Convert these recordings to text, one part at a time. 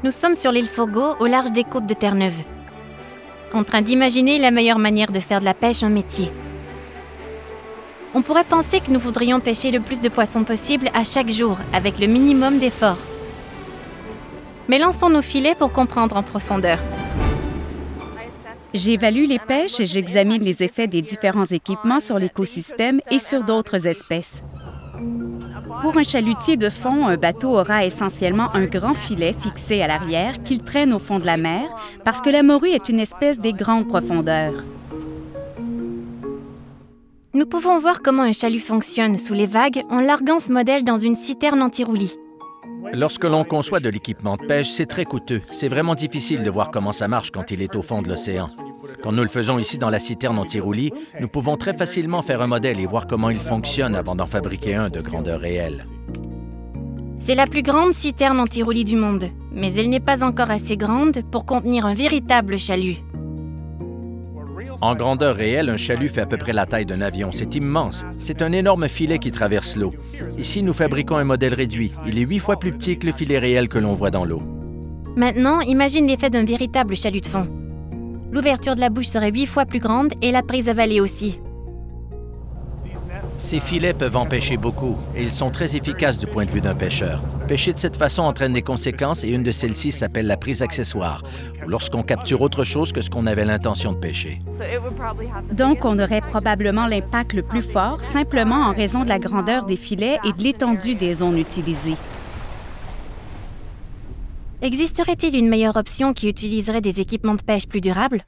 Nous sommes sur l'île Fogo, au large des côtes de Terre-Neuve, en train d'imaginer la meilleure manière de faire de la pêche un métier. On pourrait penser que nous voudrions pêcher le plus de poissons possible à chaque jour, avec le minimum d'efforts. Mais lançons nos filets pour comprendre en profondeur. J'évalue les pêches et j'examine les effets des différents équipements sur l'écosystème et sur d'autres espèces. Pour un chalutier de fond, un bateau aura essentiellement un grand filet fixé à l'arrière qu'il traîne au fond de la mer parce que la morue est une espèce des grandes profondeurs. Nous pouvons voir comment un chalut fonctionne sous les vagues en larguant ce modèle dans une citerne anti-roulis. Lorsque l'on conçoit de l'équipement de pêche, c'est très coûteux. C'est vraiment difficile de voir comment ça marche quand il est au fond de l'océan. Quand nous le faisons ici dans la citerne anti-roulis, nous pouvons très facilement faire un modèle et voir comment il fonctionne avant d'en fabriquer un de grandeur réelle. C'est la plus grande citerne anti-roulis du monde, mais elle n'est pas encore assez grande pour contenir un véritable chalut. En grandeur réelle, un chalut fait à peu près la taille d'un avion. C'est immense. C'est un énorme filet qui traverse l'eau. Ici, nous fabriquons un modèle réduit. Il est 8 fois plus petit que le filet réel que l'on voit dans l'eau. Maintenant, imagine l'effet d'un véritable chalut de fond. L'ouverture de la bouche serait 8 fois plus grande et la prise avalée aussi. Ces filets peuvent en pêcher beaucoup et ils sont très efficaces du point de vue d'un pêcheur. Pêcher de cette façon entraîne des conséquences et une de celles-ci s'appelle la prise accessoire, ou lorsqu'on capture autre chose que ce qu'on avait l'intention de pêcher. Donc, on aurait probablement l'impact le plus fort simplement en raison de la grandeur des filets et de l'étendue des zones utilisées. Existerait-il une meilleure option qui utiliserait des équipements de pêche plus durables?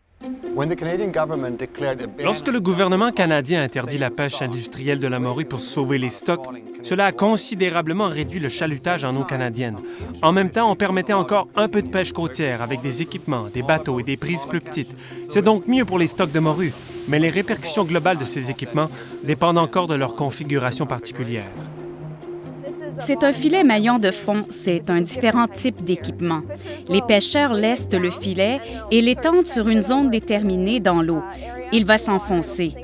Lorsque le gouvernement canadien interdit la pêche industrielle de la morue pour sauver les stocks, cela a considérablement réduit le chalutage en eau canadienne. En même temps, on permettait encore un peu de pêche côtière avec des équipements, des bateaux et des prises plus petites. C'est donc mieux pour les stocks de morue, mais les répercussions globales de ces équipements dépendent encore de leur configuration particulière. C'est un filet maillon de fond, c'est un différent type d'équipement. Les pêcheurs lestent le filet et l'étendent sur une zone déterminée dans l'eau. Il va s'enfoncer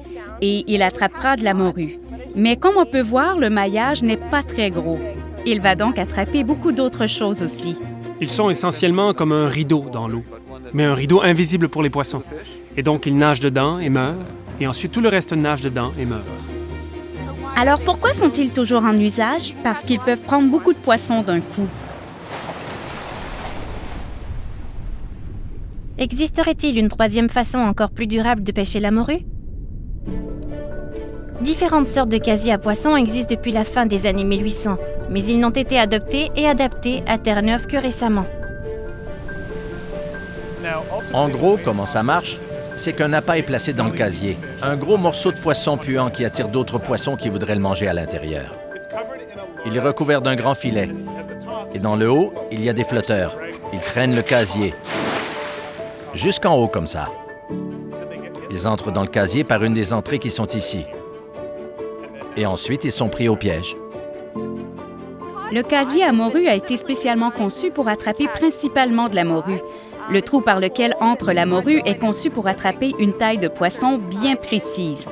et il attrapera de la morue. Mais comme on peut voir, le maillage n'est pas très gros. Il va donc attraper beaucoup d'autres choses aussi. Ils sont essentiellement comme un rideau dans l'eau, mais un rideau invisible pour les poissons. Et donc, ils nagent dedans et meurent, et ensuite tout le reste nage dedans et meurt. Alors pourquoi sont-ils toujours en usage? Parce qu'ils peuvent prendre beaucoup de poissons d'un coup. Existerait-il une troisième façon encore plus durable de pêcher la morue? Différentes sortes de casiers à poissons existent depuis la fin des années 1800, mais ils n'ont été adoptés et adaptés à Terre-Neuve que récemment. En gros, comment ça marche? C'est qu'un appât est placé dans le casier. Un gros morceau de poisson puant qui attire d'autres poissons qui voudraient le manger à l'intérieur. Il est recouvert d'un grand filet. Et dans le haut, il y a des flotteurs. Ils traînent le casier. Jusqu'en haut, comme ça. Ils entrent dans le casier par une des entrées qui sont ici. Et ensuite, ils sont pris au piège. Le casier à morue a été spécialement conçu pour attraper principalement de la morue. Le trou par lequel entre la morue est conçu pour attraper une taille de poisson bien précise.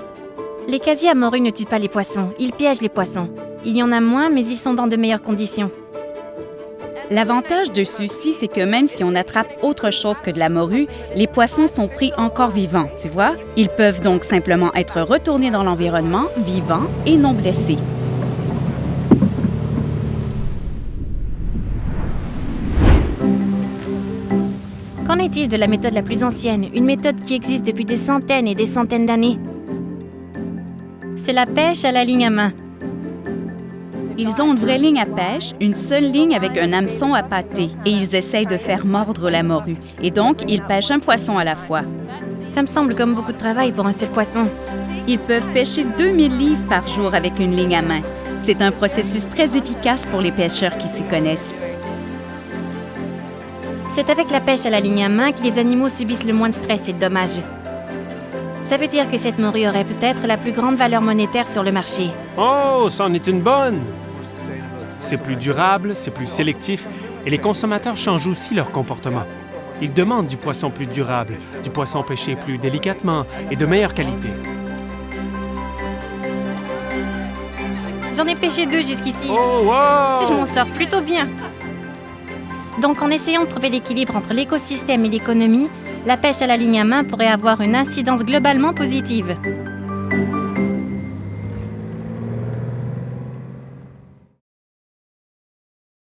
Les casiers à morue ne tuent pas les poissons, ils piègent les poissons. Il y en a moins, mais ils sont dans de meilleures conditions. L'avantage de ceux-ci, c'est que même si on attrape autre chose que de la morue, les poissons sont pris encore vivants, tu vois? Ils peuvent donc simplement être retournés dans l'environnement, vivants et non blessés. Qu'en est-il de la méthode la plus ancienne, une méthode qui existe depuis des centaines et des centaines d'années? C'est la pêche à la ligne à main. Ils ont une vraie ligne à pêche, une seule ligne avec un hameçon appâté, et ils essayent de faire mordre la morue. Et donc, ils pêchent un poisson à la fois. Ça me semble comme beaucoup de travail pour un seul poisson. Ils peuvent pêcher 2000 livres par jour avec une ligne à main. C'est un processus très efficace pour les pêcheurs qui s'y connaissent. C'est avec la pêche à la ligne à main que les animaux subissent le moins de stress et de dommages. Ça veut dire que cette morue aurait peut-être la plus grande valeur monétaire sur le marché. Oh, c'en est une bonne! C'est plus durable, c'est plus sélectif, et les consommateurs changent aussi leur comportement. Ils demandent du poisson plus durable, du poisson pêché plus délicatement et de meilleure qualité. J'en ai pêché 2 jusqu'ici. Oh, wow! Je m'en sors plutôt bien. Donc en essayant de trouver l'équilibre entre l'écosystème et l'économie, la pêche à la ligne à main pourrait avoir une incidence globalement positive.